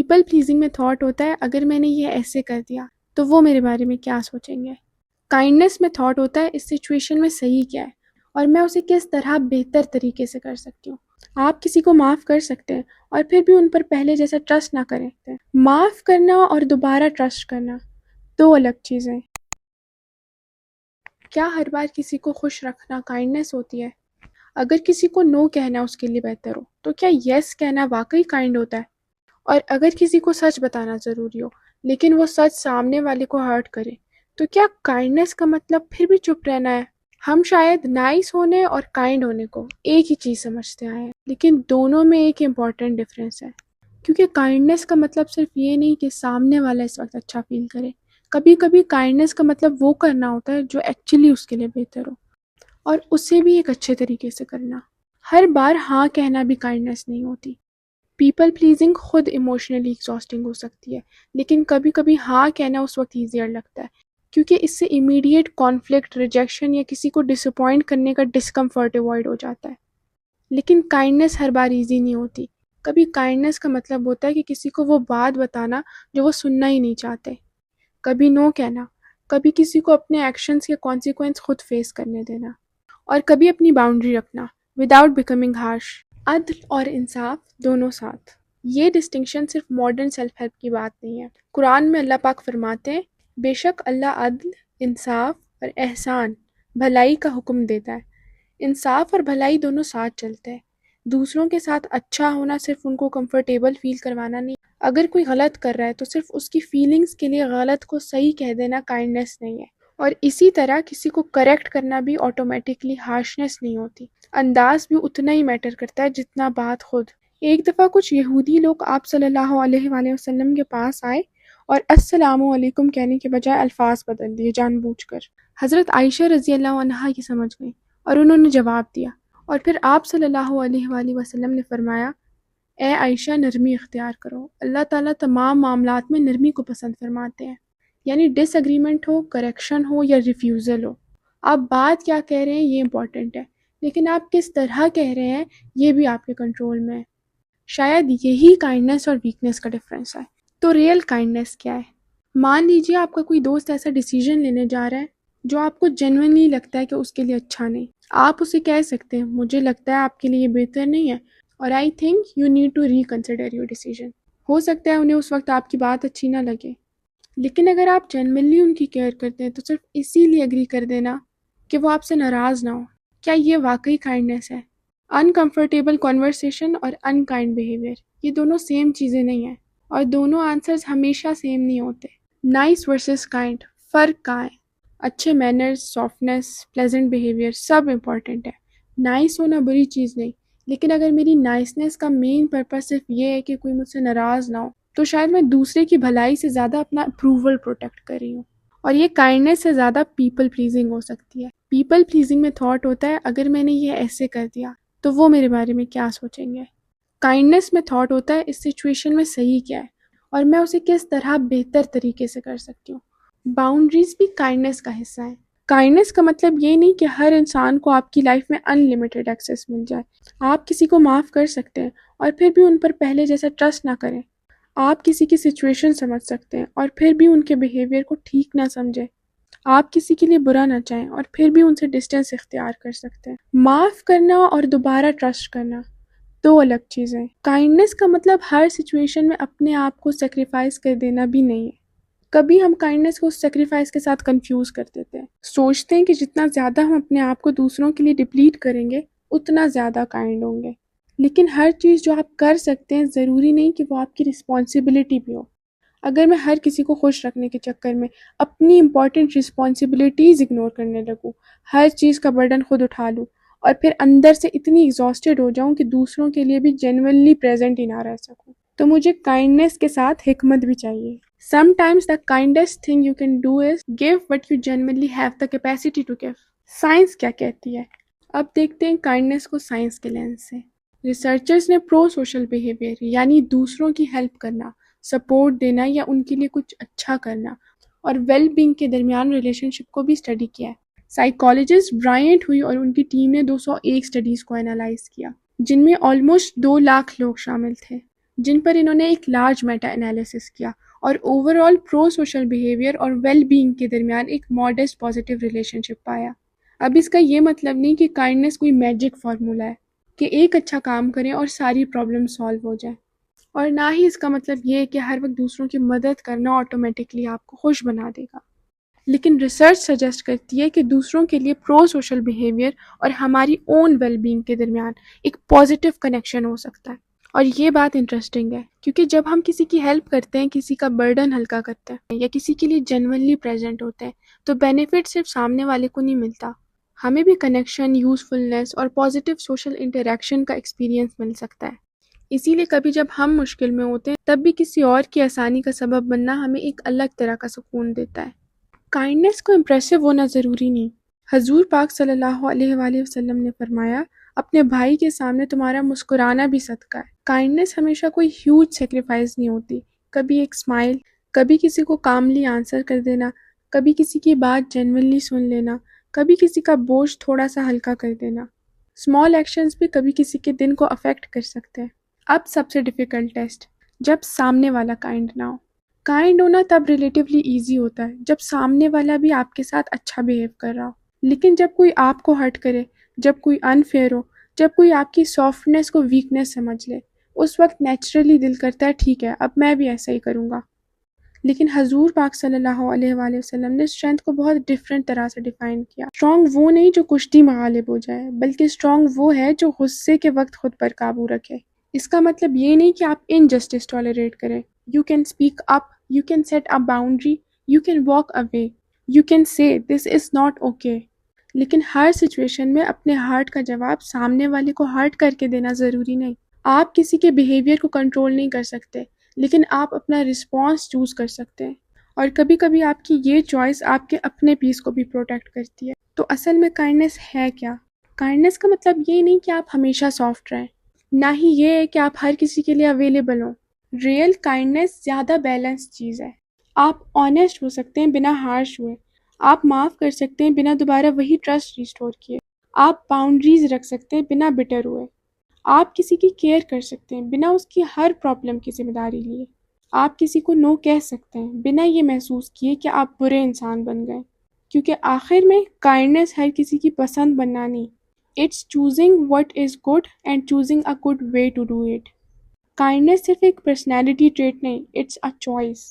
People pleasing میں thought ہوتا ہے اگر میں نے یہ ایسے کر دیا تو وہ میرے بارے میں کیا سوچیں گے. کائنڈنس میں تھاٹ ہوتا ہے اس سچویشن میں صحیح کیا ہے اور میں اسے کس طرح بہتر طریقے سے کر سکتی ہوں. آپ کسی کو معاف کر سکتے ہیں اور پھر بھی ان پر پہلے جیسا ٹرسٹ نہ کریں. معاف کرنا اور دوبارہ ٹرسٹ کرنا دو الگ چیزیں. کیا ہر بار کسی کو خوش رکھنا کائنڈنس ہوتی ہے؟ اگر کسی کو نو کہنا اس کے لیے بہتر ہو تو کیا یس کہنا واقعی کائنڈ ہوتا ہے؟ اور اگر کسی کو سچ بتانا ضروری ہو لیکن وہ سچ سامنے والے کو ہرٹ کرے تو کیا کائنڈنس کا مطلب پھر بھی چپ رہنا ہے؟ ہم شاید نائس ہونے اور کائنڈ ہونے کو ایک ہی چیز سمجھتے آئے ہیں، لیکن دونوں میں ایک امپورٹنٹ ڈفرینس ہے. کیونکہ کائنڈنس کا مطلب صرف یہ نہیں کہ سامنے والا اس وقت اچھا فیل کرے. کبھی کبھی کائنڈنس کا مطلب وہ کرنا ہوتا ہے جو ایکچولی اس کے لیے بہتر ہو اور اسے بھی ایک اچھے طریقے سے کرنا. ہر بار ہاں کہنا بھی کائنڈنس نہیں ہوتی. پیپل پلیزنگ خود ایموشنلی ایگزاسٹنگ ہو سکتی ہے، لیکن کبھی کبھی ہاں کہنا اس وقت ایزیئر لگتا ہے کیونکہ اس سے امیڈیٹ کانفلکٹ، ریجیکشن یا کسی کو ڈس اپوائنٹ کرنے کا ڈسکمفرٹ اوائڈ ہو جاتا ہے. لیکن کائنڈنس ہر بار ایزی نہیں ہوتی. کبھی کائنڈنس کا مطلب ہوتا ہے کہ کسی کو وہ بات بتانا جو وہ سننا ہی نہیں چاہتے، کبھی نو کہنا، کبھی کسی کو اپنے ایکشنز کے کانسیکوینس خود فیس کرنے دینا، اور کبھی اپنی باؤنڈری رکھنا وداؤٹ بیکمنگ ہارش. عدل اور انصاف دونوں ساتھ. یہ ڈسٹنکشن صرف ماڈرن سیلف ہیلپ کی بات نہیں ہے. قرآن میں اللہ پاک فرماتے ہیں بے شک اللہ عدل، انصاف اور احسان، بھلائی کا حکم دیتا ہے. انصاف اور بھلائی دونوں ساتھ چلتے ہیں. دوسروں کے ساتھ اچھا ہونا صرف ان کو کمفرٹیبل فیل کروانا نہیں. اگر کوئی غلط کر رہا ہے تو صرف اس کی فیلنگز کے لیے غلط کو صحیح کہہ دینا کائنڈنس نہیں ہے. اور اسی طرح کسی کو کریکٹ کرنا بھی آٹومیٹکلی ہارشنس نہیں ہوتی. انداز بھی اتنا ہی میٹر کرتا ہے جتنا بات خود. ایک دفعہ کچھ یہودی لوگ آپ صلی اللہ علیہ وآلہ وسلم کے پاس آئے اور السلام علیکم کہنے کے بجائے الفاظ بدل دیے جان بوجھ کر. حضرت عائشہ رضی اللہ عنہا یہ سمجھ گئی اور انہوں نے جواب دیا، اور پھر آپ صلی اللہ علیہ وآلہ وسلم نے فرمایا اے عائشہ نرمی اختیار کرو، اللہ تعالیٰ تمام معاملات میں نرمی کو پسند فرماتے ہیں. یعنی ڈس اگریمنٹ ہو، کریکشن ہو یا ریفیوزل ہو، آپ بات کیا کہہ رہے ہیں یہ امپورٹنٹ ہے، لیکن آپ کس طرح کہہ رہے ہیں یہ بھی آپ کے کنٹرول میں ہے. شاید یہی کائنڈنس اور ویکنس کا ڈفرینس ہے. تو ریئل کائنڈنس کیا ہے؟ مان لیجیے آپ کا کوئی دوست ایسا ڈیسیژن لینے جا رہا ہے جو آپ کو جینوئنلی لگتا ہے کہ اس کے لیے اچھا نہیں. آپ اسے کہہ سکتے ہیں مجھے لگتا ہے آپ کے لیے یہ بہتر نہیں ہے اور I think you need to reconsider your decision. ہو سکتا ہے انہیں اس وقت آپ کی بات اچھی نہ لگے، لیکن اگر آپ جینوئنلی ان کی کیئر کرتے ہیں تو صرف اسی لیے اگری کر دینا کہ وہ آپ سے ناراض نہ ہو. کیا یہ واقعی کائنڈنس ہے؟ انکمفرٹیبل کنورسیشن اور انکائنڈ بیہیویئر یہ دونوں سیم چیزیں نہیں ہیں، اور دونوں آنسرز ہمیشہ سیم نہیں ہوتے. نائس ورسز کائنڈ فرق کہاں ہے؟ اچھے مینرز، سافٹنس، پلیزنٹ بیہیویئر سب امپورٹنٹ ہے. نائس ہونا بری چیز نہیں، لیکن اگر میری نائسنس کا مین پرپس صرف یہ ہے کہ کوئی مجھ سے ناراض نہ ہو تو شاید میں دوسرے کی بھلائی سے زیادہ اپنا اپروول پروٹیکٹ کر رہی ہوں. اور یہ کائنڈنس سے زیادہ پیپل پلیزنگ ہو سکتی ہے. پیپل پلیزنگ میں تھاٹ ہوتا ہے اگر میں نے یہ ایسے کر دیا تو وہ میرے بارے میں کیا سوچیں گے. کائنڈنس میں تھاٹ ہوتا ہے اس سچویشن میں صحیح کیا ہے اور میں اسے کس طرح بہتر طریقے سے کر سکتی ہوں. باؤنڈریز بھی کائنڈنس کا حصہ ہے. کائنڈنس کا مطلب یہ نہیں کہ ہر انسان کو آپ کی لائف میں ان لمیٹڈ ایکسیس مل جائے. آپ کسی کو معاف کر سکتے ہیں اور پھر بھی ان پر پہلے جیسا ٹرسٹ نہ کریں. آپ کسی کی سچویشن سمجھ سکتے ہیں اور پھر بھی ان کے بیہیویئر کو ٹھیک نہ سمجھیں. آپ کسی کے لیے برا نہ چاہیں اور پھر بھی ان سے ڈسٹینس اختیار کر سکتے ہیں. معاف کرنا اور دوبارہ ٹرسٹ کرنا دو الگ چیزیں. کائنڈنس کا مطلب ہر سچویشن میں اپنے آپ کو سیکریفائس کر دینا بھی نہیں ہے. کبھی ہم کائنڈنس کو سیکریفائس کے ساتھ کنفیوز کر دیتے ہیں. سوچتے ہیں کہ جتنا زیادہ ہم اپنے آپ کو دوسروں کے لیے ڈپلیٹ کریں گے اتنا زیادہ کائنڈ ہوں گے. لیکن ہر چیز جو آپ کر سکتے ہیں ضروری نہیں کہ وہ آپ کی رسپانسبلٹی بھی ہو. اگر میں ہر کسی کو خوش رکھنے کے چکر میں اپنی امپورٹنٹ رسپانسبلٹیز اگنور کرنے لگوں، ہر چیز کا برڈن خود اٹھا لوں اور پھر اندر سے اتنی ایگزاسٹڈ ہو جاؤں کہ دوسروں کے لیے بھی جینوئنلی پریزنٹ ہی نہ رہ سکوں، تو مجھے کائنڈنس کے ساتھ حکمت بھی چاہیے. Sometimes the kindest thing you can do is give what you genuinely have the capacity to give. Science کیا کہتی ہے؟ اب دیکھتے ہیں کائنڈنس کو سائنس کے لینس سے. ریسرچرز نے پرو سوشل بیہیویئر یعنی دوسروں کی ہیلپ کرنا، سپورٹ دینا یا ان کے لیے کچھ اچھا کرنا اور ویل بینگ کے درمیان ریلیشن شپ کو بھی اسٹڈی کیا ہے. سائیکالوجسٹ برائنٹ ہوئی اور ان کی ٹیم نے 201 اسٹڈیز کو انالائز کیا جن میں آلموسٹ 2 لاکھ لوگ شامل تھے. جن پر انہوں نے ایک لارج میٹا انالیسس کیا اور over all pro social behaviour اور ویل بینگ کے درمیان ایک ماڈسٹ پازیٹیو ریلیشن شپ پایا۔ اب اس کا یہ مطلب نہیں کہ کائنڈنیس کوئی میجک فارمولا ہے کہ ایک اچھا کام کریں اور ساری پرابلم سالو ہو جائیں، اور نہ ہی اس کا مطلب یہ ہے کہ ہر وقت دوسروں کی مدد کرنا آٹومیٹکلی آپ کو خوش بنا دے گا۔ لیکن ریسرچ سجیسٹ کرتی ہے کہ دوسروں کے لیے پرو سوشل بیہیویئر اور ہماری اون ویل بینگ کے درمیان ایک پازیٹیو کنیکشن ہو سکتا ہے۔ اور یہ بات انٹرسٹنگ ہے کیونکہ جب ہم کسی کی ہیلپ کرتے ہیں، کسی کا برڈن ہلکا کرتے ہیں یا کسی کے لیے جینوئنلی پریزنٹ ہوتے ہیں تو بینیفٹ صرف سامنے والے کو نہیں ملتا، ہمیں بھی کنیکشن، یوزفلنس اور پازیٹیو سوشل انٹریکشن کا ایکسپیرینس مل سکتا ہے۔ اسی لیے کبھی جب ہم مشکل میں ہوتے ہیں تب بھی کسی اور کی آسانی کا سبب بننا ہمیں ایک الگ طرح کا سکون دیتا ہے۔ کائنڈنیس کو امپریسو ہونا ضروری نہیں۔ حضور پاک صلی اللہ علیہ وآلہ وسلم نے فرمایا، اپنے بھائی کے سامنے تمہارا مسکرانا بھی صدقہ ہے۔ کائنڈنیس ہمیشہ کوئی ہیوج سیکریفائس نہیں ہوتی، کبھی ایک اسمائل، کبھی کسی کو کاملی آنسر کر دینا، کبھی کسی کی بات جینوئنلی سن لینا، کبھی کسی کا بوجھ تھوڑا سا ہلکا کر دینا۔ اسمال ایکشنز بھی کبھی کسی کے دن کو افیکٹ کر سکتے ہیں۔ اب سب سے ڈیفیکلٹ ٹیسٹ، جب سامنے والا کائنڈ نہ ہو۔ کائنڈ ہونا تب ریلیٹیولی ایزی ہوتا ہے جب سامنے والا بھی آپ کے ساتھ اچھا بیہیو کر رہا ہو، لیکن جب کوئی آپ کو ہرٹ کرے، جب کوئی انفیئر ہو، جب کوئی آپ کی سافٹنیس کو ویکنیس سمجھ لے، اس وقت نیچرلی دل کرتا ہے ٹھیک ہے اب میں بھی ایسا ہی کروں گا۔ لیکن حضور پاک صلی اللہ علیہ وآلہ وسلم نے اسٹرینتھ کو بہت ڈفرینٹ طرح سے ڈیفائن کیا۔ اسٹرانگ وہ نہیں جو کشتی میں غالب ہو جائے، بلکہ اسٹرانگ وہ ہے جو غصے کے وقت خود پر قابو رکھے۔ اس کا مطلب یہ نہیں کہ آپ انجسٹس ٹالریٹ کریں۔ You can speak up, you can set a boundary, you can walk away, you can say this is not okay, لیکن ہر سچویشن میں اپنے ہارٹ کا جواب سامنے والے کو ہارٹ کر کے دینا ضروری نہیں۔ آپ کسی کے بیہیویئر کو کنٹرول نہیں کر سکتے، لیکن آپ اپنا رسپانس چوز کر سکتے ہیں، اور کبھی کبھی آپ کی یہ چوائس آپ کے اپنے پیس کو بھی پروٹیکٹ کرتی ہے۔ تو اصل میں کائنڈنیس ہے کیا؟ کائنڈنیس کا مطلب یہ نہیں کہ آپ ہمیشہ سافٹ رہیں، نہ ہی یہ ہے کہ آپ ہر کسی کے لیے اویلیبل ہوں۔ ریئل کائنڈنیس زیادہ بیلنس چیز ہے۔ آپ آنیسٹ ہو سکتے ہیں بنا ہارش ہوئے، آپ معاف کر سکتے ہیں بنا دوبارہ وہی ٹرسٹ ریسٹور کیے، آپ باؤنڈریز رکھ سکتے ہیں بنا بٹر ہوئے، آپ کسی کی کیئر کر سکتے ہیں بنا اس کی ہر پرابلم کی ذمہ داری لیے، آپ کسی کو نو کہہ سکتے ہیں بنا یہ محسوس کیے کہ آپ برے انسان بن گئے، کیونکہ آخر میں کائنڈنیس ہر کسی کی پسند بننا نہیں، it's choosing what is good and choosing a good way to do it۔ Kindness صرف ایک پرسنالٹی ٹریٹ نہیں، اٹس a choice۔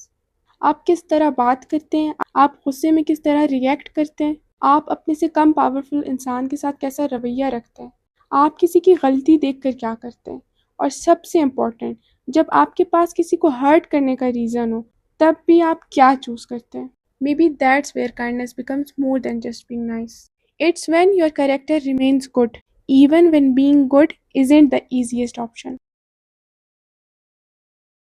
آپ کس طرح بات کرتے ہیں، آپ غصے میں کس طرح ریئیکٹ کرتے ہیں، آپ اپنے سے کم پاورفل انسان کے ساتھ کیسا رویہ رکھتے ہیں، آپ کسی کی غلطی دیکھ کر کیا کرتے ہیں، اور سب سے امپورٹنٹ، جب آپ کے پاس کسی کو ہرٹ کرنے کا ریزن ہو تب بھی آپ کیا چوز کرتے ہیں۔ Maybe that's where kindness becomes more than just being nice. It's when your character remains good, even when being good isn't the easiest option.